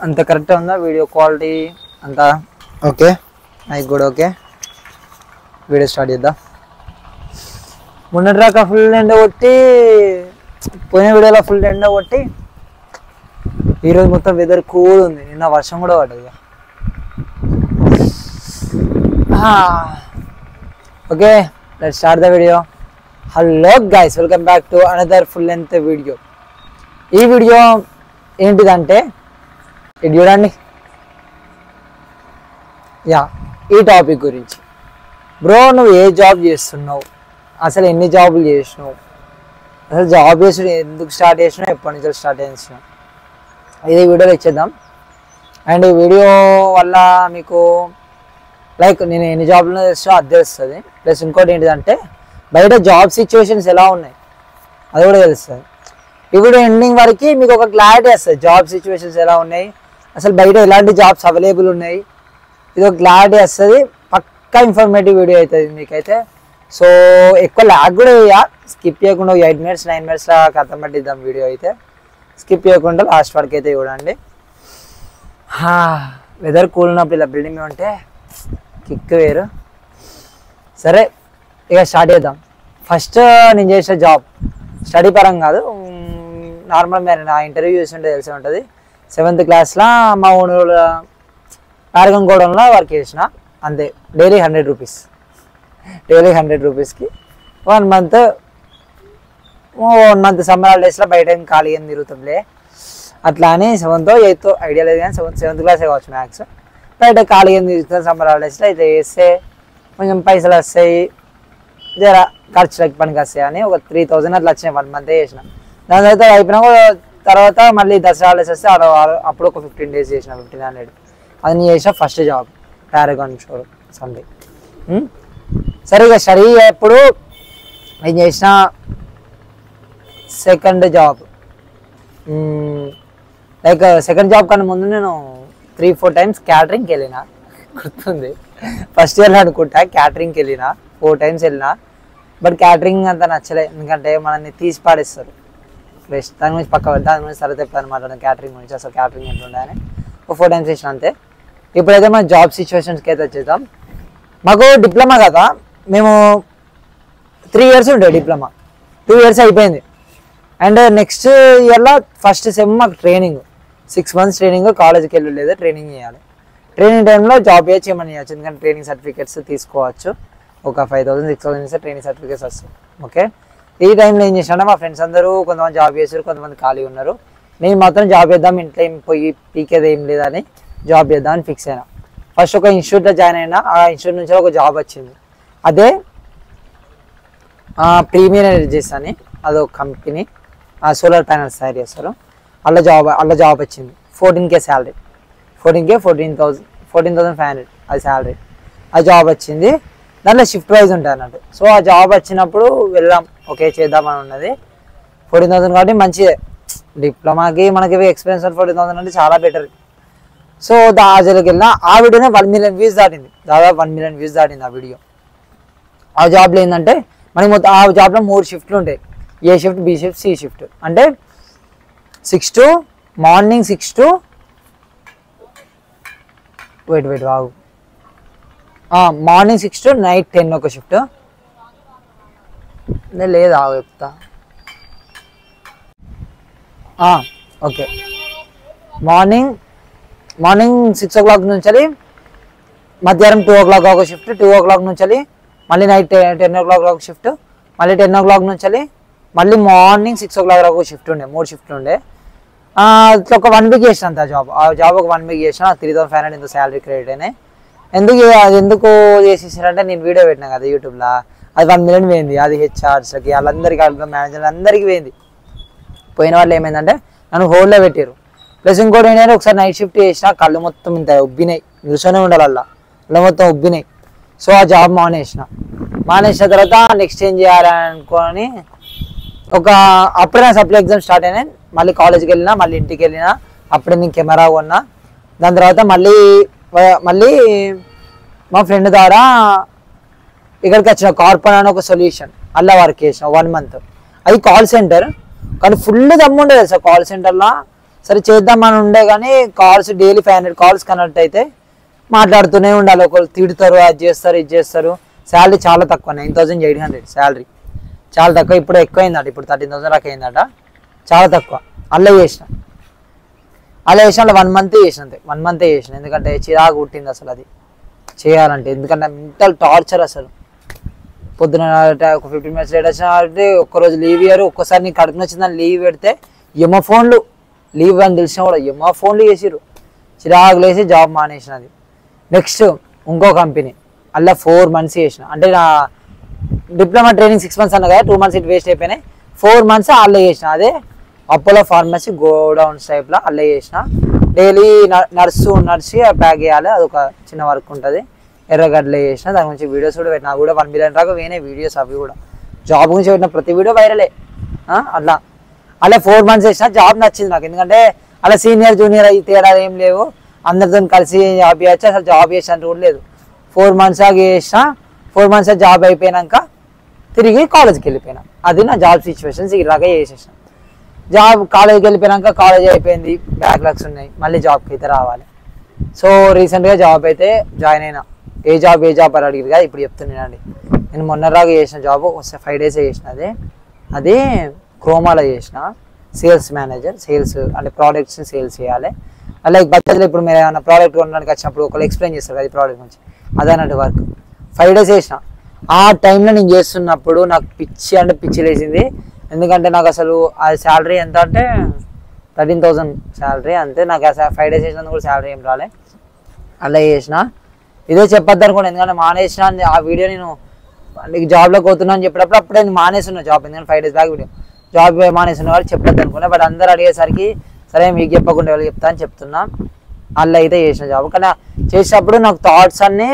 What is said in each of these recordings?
అంత కరెక్ట్ ఉందా video quality అంతా ఓకే నాకు కూడా ఓకే వీడియో స్టార్ట్ చేద్దాం మొన్నటి దాకా ఫుల్ ఎండ కొట్టి పోయిన వీడియోలో ఫుల్ ఎండ కొట్టి ఈరోజు మొత్తం వెదర్ కూల్ ఉంది నిన్న వర్షం కూడా పడ్డది okay let's start the video hello guys welcome back to another full length video ఈ వీడియో ఏంటిదంటే ఇది చూడండి యా ఈ టాపిక్ గురించి బ్రో నువ్వు ఏ జాబ్ చేస్తున్నావు అసలు ఎన్ని జాబులు చేసినావు అసలు జాబ్ చేసిన ఎందుకు స్టార్ట్ చేసినావు ఎప్పటి నుంచి స్టార్ట్ చేసినావు ఇది వీడియోలో ఇచ్చేద్దాం అండ్ ఈ వీడియో వల్ల మీకు లైక్ నేను ఎన్ని జాబ్లు చేస్తున్నా అది తెలుస్తుంది ప్లస్ ఇంకోటి ఏంటిదంటే బయట జాబ్ సిచ్యువేషన్స్ ఎలా ఉన్నాయి అది కూడా తెలుస్తుంది ఈ వీడియో ఎండింగ్ వరకు మీకు ఒక క్లారిటీ వస్తుంది జాబ్ సిచ్యువేషన్స్ ఎలా ఉన్నాయి అసలు బయట ఎలాంటి జాబ్స్ అవైలబుల్ ఉన్నాయి ఇది ఒక క్లారిటీ వస్తుంది పక్కా ఇన్ఫర్మేటివ్ వీడియో అవుతుంది మీకైతే సో ఎక్కువ ల్యాగ్ కూడా స్కిప్ చేయకుండా 8 minutes 9 minutesలో కథం పట్టిద్దాం వీడియో అయితే స్కిప్ చేయకుండా లాస్ట్ వరకు అయితే చూడండి వెదర్ కూల్ ఉన్నప్పుడు ఇలా బిల్డింగ్ ఉంటే కిక్ వేరు సరే ఇక స్టార్ట్ చేద్దాం ఫస్ట్ నేను చేసిన జాబ్ స్టడీ పరంగా కాదు నార్మల్ మీరు నా ఇంటర్వ్యూ చూస్తుంటే తెలిసి ఉంటుంది 7th క్లాస్లో మా ఓన్ పారగన్ గోడౌన్లో వర్క్ చేసిన అంతే డైలీ 100 రూపీస్ డైలీ 100 రూపీస్కి 1 month సమ్మర్ హాలిడేస్లో బయట ఏం ఖాళీ ఏం తిరుగుతుందిలే అట్లా అని 7th 8th ఐడియా లేదు కానీ 7th క్లాసే కావచ్చు మ్యాథ్స్ బయట ఖాళీ ఏం తిరుగుతుంది సమ్మర్ హాలిడేస్లో అయితే చేస్తే కొంచెం పైసలు వస్తాయి జర ఖర్చులకి పనికి వస్తాయి అని ఒక 3000 అట్లా వచ్చినాయి 1 month చేసిన దాని తర్వాత అయిపోయినా తర్వాత మళ్ళీ దసరా హాలిడేస్ వస్తే అప్పుడు ఒక 15 days చేసిన 1500 అది నేను చేసిన first job Paragon showroom Sunday సరే ఇక స్టడీ ఎప్పుడు నేను చేసిన second job like second job కన్నా ముందు నేను 3-4 times క్యాటరింగ్కి వెళ్ళిన గుర్తుంది ఫస్ట్ ఇయర్లో అనుకుంటా క్యాటరింగ్కి వెళ్ళిన 4 times వెళ్ళిన బట్ క్యాటరింగ్ అంత నచ్చలే ఎందుకంటే మనల్ని తీసి పాడేస్తారు బెస్ట్ దాని గురించి దాని గురించి సరే చెప్పాను మాట్లాడాను క్యాటరింగ్ గురించి అసలు క్యాటరింగ్ ఎట్లుండే అని ఒక 4 times చేసిన అంతే ఇప్పుడైతే మన జాబ్ సిచ్యువేషన్స్కి అయితే వచ్చేద్దాం మాకు డిప్లొమా కదా మేము 3 years ఉండే డిప్లొమా 2 years అయిపోయింది అండ్ నెక్స్ట్ ఇయర్లో ఫస్ట్ సెమ్ మాకు ట్రైనింగ్ 6 months ట్రైనింగ్ కాలేజ్కి వెళ్ళలేదు ట్రైనింగ్ చేయాలి ట్రైనింగ్ టైంలో జాబ్ చేయమని చేయొచ్చు ఎందుకంటే ట్రైనింగ్ సర్టిఫికేట్స్ తీసుకోవచ్చు ఒక 5,000-6,000 ఇస్తే ట్రైనింగ్ సర్టిఫికేట్స్ వస్తాయి ఓకే ఈ టైంలో ఏం చేసినా మా ఫ్రెండ్స్ అందరూ కొంతమంది జాబ్ చేశారు కొంతమంది ఖాళీ ఉన్నారు నేను మాత్రం జాబ్ చేద్దాం ఇంట్లో ఏం పోయి పీకేది ఏం లేదని జాబ్ చేద్దామని ఫిక్స్ అయినా ఫస్ట్ ఒక ఇన్స్టిట్యూట్లో జాయిన్ అయినా ఆ ఇన్స్టిట్యూట్ నుంచి ఒక జాబ్ వచ్చింది అదే ప్రీమియర్ ఎనర్జీస్ అని అదొక కంపెనీ సోలార్ ప్యానల్స్ తయారు చేస్తారు అలా జాబ్ వచ్చింది 14K శాలరీ 14,500 అది శాలరీ ఆ జాబ్ వచ్చింది దాంట్లో షిఫ్ట్ వైజ్ ఉంటాయి అన్నట్టు సో ఆ జాబ్ వచ్చినప్పుడు వెళ్దాం ఓకే చేద్దామని ఉన్నది 14,000 కాబట్టి మంచిదే డిప్లొమాకి మనకి ఎక్స్పీరియన్స్ 14,000 అంటే చాలా బెటర్ సో ఆ జోలికి వెళ్ళినా ఆ వీడియోనే 1 million views దాటింది దాదాపు 1 million views దాటింది ఆ వీడియో ఆ జాబ్లో ఏంటంటే మనకి మొత్తం ఆ జాబ్లో 3 షిఫ్ట్లు ఉంటాయి A shift B shift C shift అంటే మార్నింగ్ 6 to వెయిట్ బాగు మార్నింగ్ 6 to night 10 ఒక షిఫ్ట్ లేదు ఆగు చెప్తా ఓకే మార్నింగ్ 6 o'clock నుంచి మధ్యాహ్నం 2 o'clock ఒక షిఫ్ట్ 2 o'clock నుంచి మళ్ళీ నైట్ 10 o'clock ఒక షిఫ్ట్ మళ్ళీ 10 o'clock నుంచి మళ్ళీ మార్నింగ్ 6 o'clock ఒక షిఫ్ట్ ఉండే 3 షిఫ్ట్లు ఉండే ఇట్లా ఒక 1 week చేసిన అంత ఆ జాబ్ ఒక 1 week చేసిన 3,500 ఎంతో శాలరీ క్రెడిట్ అయినాయి ఎందుకు చేసేసారంటే నేను వీడియో పెట్టినా కదా యూట్యూబ్లో అది 1 million పోయింది అది హెచ్ఆర్స్కి వాళ్ళందరికీ మేనేజర్లు అందరికీ పోయిన వాళ్ళు ఏమైందంటే నన్ను హోల్డ్లో పెట్టారు ప్లస్ ఇంకోటి ఏంటంటే ఒకసారి నైట్ షిఫ్ట్ చేసిన కళ్ళు మొత్తం ఇంత ఉబ్బినాయి నిల్చొనే ఉండాలి అలా మొత్తం ఉబ్బినాయి సో ఆ జాబ్ మానేసిన తర్వాత నెక్స్ట్ ఏం చేయాలనుకొని అప్పుడే నా సప్లై ఎగ్జామ్ స్టార్ట్ అయినాయి మళ్ళీ కాలేజ్కి వెళ్ళినా మళ్ళీ ఇంటికి వెళ్ళినా అప్పుడే నేను కెమెరా కొన్నా దాని తర్వాత మళ్ళీ మా ఫ్రెండ్ ద్వారా ఇక్కడికి వచ్చిన కార్పొరేట్ అని ఒక సొల్యూషన్ అలా వర్క్ చేసిన 1 month అది కాల్ సెంటర్ కానీ ఫుల్ దమ్ము ఉండేది సార్ కాల్ సెంటర్లో సరే చేద్దామని ఉండే కానీ కాల్స్ డైలీ 500 కాల్స్ కనెక్ట్ అయితే మాట్లాడుతూనే ఉండాలి. ఒకళ్ళు తిడతారు, అది చేస్తారు, ఇది చేస్తారు. శాలరీ చాలా తక్కువ, 9800 శాలరీ చాలా తక్కువ. ఇప్పుడు ఎక్కువైందట, ఇప్పుడు 13,000 దాకా అయిందట, చాలా తక్కువ. అలా చేసిన 1 మంత్ చేసిన, అంతే 1 మంతే చేసిన. ఎందుకంటే చిరాకు పుట్టింది అసలు అది చేయాలంటే. ఎందుకంటే మెంటల్ టార్చర్ అసలు. పొద్దున ఒక 15 minutes లేట్ వచ్చినా అంటే ఒక్కరోజు లీవ్ ఇయ్యారు. ఒక్కసారి నీకు కడుపున వచ్చిందని లీవ్ పెడితే ఎమ్మ ఫోన్లు లీవ్ అని తెలిసినా కూడా ఎమ్మ ఫోన్లు చేసిర్రు. చిరాకు లేసి జాబ్ మానేసినది. నెక్స్ట్ ఇంకో కంపెనీ అలా 4 months చేసిన. అంటే నా డిప్లొమా ట్రైనింగ్ 6 months అన్న కదా, 2 months ఇటు వేస్ట్ అయిపోయినాయి. 4 months అల్లే చేసిన. అదే అపోలో ఫార్మసీ గోడౌన్స్ టైప్లో అల్లే చేసిన. డైలీ నడిచి ప్యాక్ చేయాలి, అదొక చిన్న వర్క్ ఉంటుంది. ఎర్రగడ్డలే చేసిన. దాని గురించి వీడియోస్ కూడా పెట్టినా. కూడా 1 million దాకా పోయినాయి వీడియోస్. అవి కూడా జాబ్ గురించి పెట్టిన ప్రతి వీడియో వైరలే. అలా 4 months చేసిన. జాబ్ నచ్చింది నాకు. ఎందుకంటే అలా సీనియర్ జూనియర్ అయ్యి తేడా ఏం లేవు, అందరితో కలిసి జాబ్ చేయొచ్చు. అసలు జాబ్ చేసినట్టు కూడా లేదు. 4 months చేసిన. 4 months జాబ్ అయిపోయినాక తిరిగి కాలేజ్కి వెళ్ళిపోయినా. అది నా జాబ్ సిచ్యువేషన్స్ ఇలాగే చేసేసిన. జాబ్ కాలేజ్కి వెళ్ళిపోయినాక కాలేజ్ అయిపోయింది, బ్యాక్లాగ్స్ ఉన్నాయి, మళ్ళీ జాబ్కి అయితే రావాలి. సో రీసెంట్గా జాబ్ అయితే జాయిన్ అయినా. ఏ జాబ్ అని అడిగారు కదా, ఇప్పుడు చెప్తున్నానండి. నేను మొన్నలాగా చేసిన జాబ్ 5 days చేసిన. అది క్రోమాలో చేసిన. సేల్స్ మేనేజర్, సేల్స్ అంటే ప్రోడక్ట్స్ని సేల్స్ చేయాలి. అలాగే బడ్జెట్లో ఇప్పుడు మీరు ఏమైనా ప్రోడక్ట్ కొనడానికి వచ్చినప్పుడు ఒకళ్ళు ఎక్స్ప్లెయిన్ చేస్తారు కదా ఈ ప్రోడక్ట్ గురించి, అదన్నట్టు వర్క్ 5 days చేసిన. ఆ టైంలో నేను చేస్తున్నప్పుడు నాకు పిచ్చి లేచింది. ఎందుకంటే నాకు అసలు ఆ శాలరీ ఎంత అంటే 13,000 శాలరీ అంతే. నాకు 5 days చేసినందుకు కూడా శాలరీ ఏం రాలే. అలా చేసిన. ఇదే చెప్పొద్దు అనుకోండి, ఎందుకంటే మానేసిన. ఆ వీడియో నేను జాబ్లోకి పోతున్నా అని చెప్పినప్పుడు అప్పుడే నేను మానేస్తున్నా జాబ్. ఎందుకంటే 5 days బ్యాక్ వీడియో జాబ్ మానేస్తున్న వాళ్ళు చెప్పొద్దు అనుకున్నా. బట్ అందరు అడిగేసరికి సరే మీకు చెప్పకుండా వాళ్ళు చెప్తా అని చెప్తున్నా. అలా అయితే చేసిన జాబ్. కానీ చేసేటప్పుడు నాకు థాట్స్ అన్నీ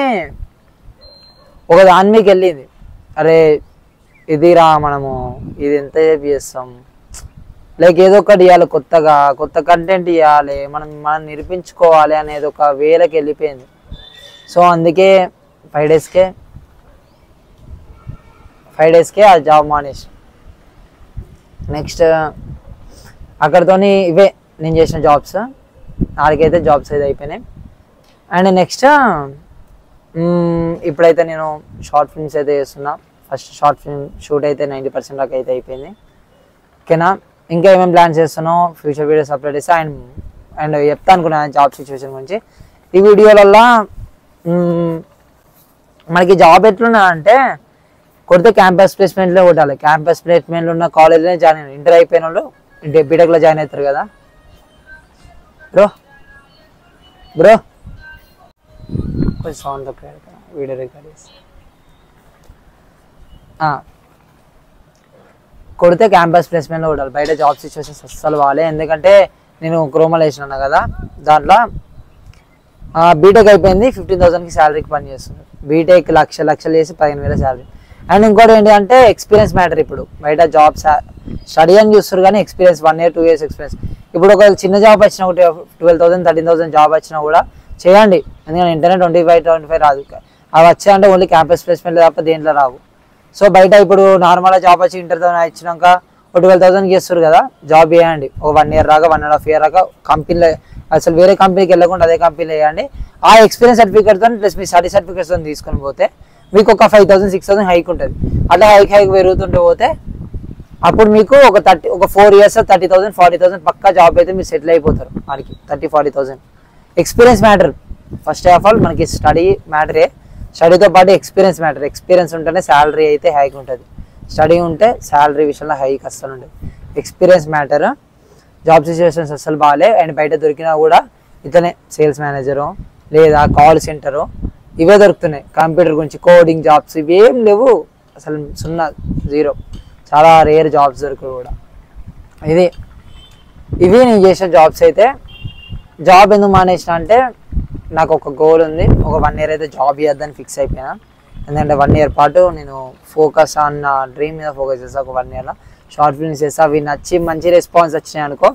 ఒక దాని మీకు వెళ్ళింది. అరే ఇదిరా, మనము ఇది ఎంత చేస్తాం, లైక్ ఏదో ఒకటి ఇవ్వాలి, కొత్త కంటెంట్ ఇవ్వాలి, మనం నిరూపించుకోవాలి అనేది ఒక వేలకి వెళ్ళిపోయింది. సో అందుకే 5 daysకే ఆ జాబ్ మానేసి. నెక్స్ట్ అక్కడితోని ఇవే నేను చేసిన జాబ్స్. ఆడికైతే జాబ్స్ అయితే అయిపోయినాయి. అండ్ నెక్స్ట్ ఇప్పుడైతే నేను షార్ట్ ఫిల్మ్స్ అయితే చేస్తున్నా. ఫస్ట్ షార్ట్ ఫిల్మ్ షూట్ అయితే 90% దాకా అయితే అయిపోయింది. ఓకేనా, ఇంకా ఏమేమి ప్లాన్స్ చేస్తున్నావు, ఫ్యూచర్ వీడియోస్ అప్లోడ్ చేస్తా. అండ్ చెప్తా అనుకున్నాను జాబ్ సిచ్యువేషన్ గురించి ఈ వీడియోలలో. మనకి జాబ్ ఎట్లున్నా అంటే కొడితే క్యాంపస్ ప్లేస్మెంట్లో కొట్టాలి. క్యాంపస్ ప్లేస్మెంట్లో ఉన్న కాలేజ్లోనే జాయిన్ అయ్యాను. ఇంటర్ అయిపోయిన వాళ్ళు బీటెక్లో జాయిన్ అవుతారు కదా బ్రో కొంచెం సౌండ్ తక్కువ వీడియో రికార్డ్ చేసి కొడితే క్యాంపస్ ప్లేస్మెంట్లో కొట్టాలి. బయట జాబ్ సిచ్యువేషన్స్ అస్సలు బాగాలే. ఎందుకంటే నేను క్రోమాలో వేసినా కదా, దాంట్లో బీటెక్ అయిపోయింది, 15,000కి శాలరీకి పని చేస్తున్నారు. బీటెక్ లక్షలు చేసి 15,000 శాలరీ. అండ్ ఇంకోటి ఏంటి అంటే ఎక్స్పీరియన్స్ మ్యాటర్. ఇప్పుడు బయట జాబ్స్ స్టడీ అని చూస్తారు కానీ ఎక్స్పీరియన్స్ 1 year 2 years ఎక్స్పీరియన్స్. ఇప్పుడు ఒక చిన్న జాబ్ వచ్చినా కూడా 12,000 13,000 జాబ్ వచ్చినా కూడా చేయండి. ఎందుకంటే ఇంటర్నెట్ 25 రాదు. అవి వచ్చాయంటే ఓన్లీ క్యాంపస్ ప్లేస్మెంట్ తప్ప దేంట్లో రావు. సో బయట ఇప్పుడు నార్మల్గా జాబ్ వచ్చి ఇంటర్తో ఇచ్చినాక 12,000కి చేస్తారు కదా, జాబ్ చేయండి. ఒక 1 year రాగా 1.5 year రాగా కంపెనీలో అసలు వేరే కంపెనీకి వెళ్ళకుండా అదే కంపెనీలో వేయండి. ఆ ఎక్స్పీరియన్స్ సర్టిఫికేట్తో ప్లస్ మీ స్టడీ సర్టిఫికేట్స్తో తీసుకొని పోతే మీకు ఒక 5,000 6,000 హైక్ ఉంటుంది. అట్లా హైక్ పెరుగుతుంటే పోతే అప్పుడు మీకు ఒక 4 years 30,000 40,000 పక్కా జాబ్ అయితే మీరు సెటిల్ అయిపోతారు. వాడికి 30-40,000 experience matter. First of all మనకి స్టడీ మ్యాటరే, స్టడీతో పాటు ఎక్స్పీరియన్స్ మ్యాటర్. ఎక్స్పీరియన్స్ ఉంటేనే శాలరీ అయితే హైక్ ఉంటుంది. స్టడీ ఉంటే శాలరీ విషయంలో హైక్ అస్సలు ఉండదు. Experience matter. జాబ్ సిచ్యువేషన్స్ అస్సలు బాగాలే. అండ్ బయట దొరికినా కూడా ఇతనే సేల్స్ మేనేజరు లేదా కాల్ సెంటరు ఇవే దొరుకుతున్నాయి. కంప్యూటర్ గురించి కోడింగ్ జాబ్స్ ఇవేం లేవు అసలు, 0 చాలా రేర్ జాబ్స్ దొరకవు కూడా. ఇవి నేను చేసిన జాబ్స్. అయితే జాబ్ ఎందుకు మానేసిన అంటే నాకు ఒక గోల్ ఉంది. ఒక 1 year అయితే జాబ్ చేద్దని ఫిక్స్ అయిపోయినా. ఎందుకంటే 1 year పాటు నేను ఫోకస్ ఆన్ నా డ్రీమ్ మీద ఫోకస్ చేస్తాను. ఒక 1 yearలో షార్ట్ ఫిల్మ్స్ చేస్తా. అవి నచ్చి మంచి రెస్పాన్స్ వచ్చినాయి అనుకో,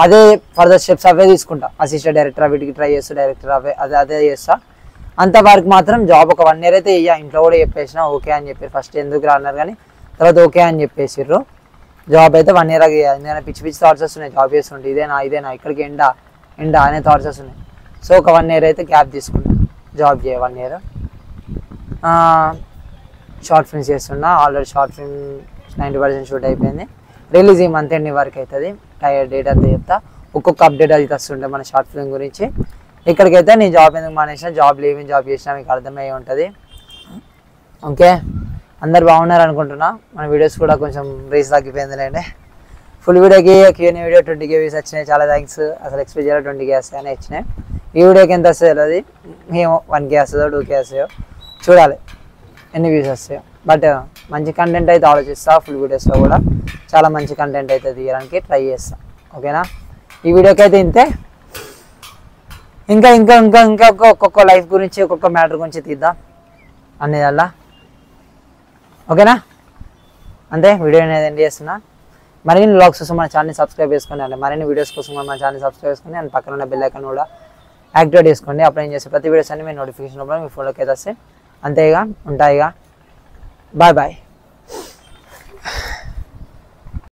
అదే ఫర్దర్ స్టెప్స్ అవే తీసుకుంటా. అసిస్టెంట్ డైరెక్టర్ వీటికి ట్రై చేస్తా, డైరెక్టర్ అదే చేస్తా. అంతవరకు మాత్రం జాబ్ ఒక 1 year అయితే ఇంట్లో కూడా చెప్పేసిన ఓకే అని చెప్పారు. ఫస్ట్ ఎందుకు రాన్నారు కానీ తర్వాత ఓకే అని చెప్పేసిర్రు. జాబ్ అయితే 1 ఇయర్ చేయాలి. నేను పిచ్చి పిచ్చి థాట్స్ వస్తున్నాయి జాబ్ చేస్తుంటే, ఇదేనా ఇక్కడికి ఎండా అనే థాట్స్ వస్తున్నాయి. సో ఒక 1 ఇయర్ అయితే గ్యాప్ తీసుకున్నాను, జాబ్ చేయ 1 ఇయర్. షార్ట్ ఫిల్మ్స్ చేస్తున్నా, ఆల్రెడీ షార్ట్ ఫిల్మ్ 90% షూట్ అయిపోయింది. రిలీజ్ ఈ మంత్ ఎండ్ వరకు అవుతుంది. డేట్ అంతా చెప్తా, ఒక్కొక్క అప్డేట్ అది వస్తుంటే మన షార్ట్ ఫిల్మ్ గురించి. ఇక్కడికైతే నేను జాబ్ ఎందుకు మానేసిన, జాబ్ లేని జాబ్ చేసినా మీకు అర్థమయ్యే ఉంటుంది. ఓకే, అందరు బాగున్నారు అనుకుంటున్నా. మన వీడియోస్ కూడా కొంచెం రీచ్ తగ్గిపోయిందిలేండి. ఫుల్ వీడియోకి Q&A వీడియో 20K వ్యూస్ వచ్చినాయి, చాలా థ్యాంక్స్. అసలు ఎక్స్పెక్ట్ చేయాలి 20K వస్తాయని వచ్చినాయి. ఈ వీడియోకి ఎంత వస్తుంది అది మేము 1K వస్తుందో 2K వస్తాయో చూడాలి, ఎన్ని వ్యూస్ వస్తాయో. బట్ మంచి కంటెంట్ అయితే ఆలోచిస్తా, ఫుల్ వీడియోస్లో కూడా చాలా మంచి కంటెంట్ అయితే తీయడానికి ట్రై చేస్తా. ఓకేనా, ఈ వీడియోకి అయితే ఇంతే. ఇంకా ఇంకా ఇంకా ఇంకా ఒక్కొక్క లైఫ్ గురించి ఒక్కొక్క మ్యాటర్ గురించి తీద్దాం అలా. ఓకేనా, అంతే. వీడియో అనేది ఎండ్ చేస్తున్నా. మరిన్ని వ్లాగ్స్ కోసం మన ఛానల్ని సబ్స్క్రైబ్ చేసుకోండి, అంటే మరిన్ని వీడియోస్ కోసం మన ఛానల్ని సబ్స్క్రైబ్ చేసుకోండి. అండ్ పక్కన ఉన్న బెల్ ఐకాన్ కూడా యాక్టివేట్ చేసుకోండి. అప్పుడు ఏం చేస్తే ప్రతి వీడియోస్ అన్ని మీ నోటిఫికేషన్ మీ ఫోన్లోకి అయితే వస్తాయి. అంతే, ఇక ఉంటాయి. ఇక బాయ్ బాయ్.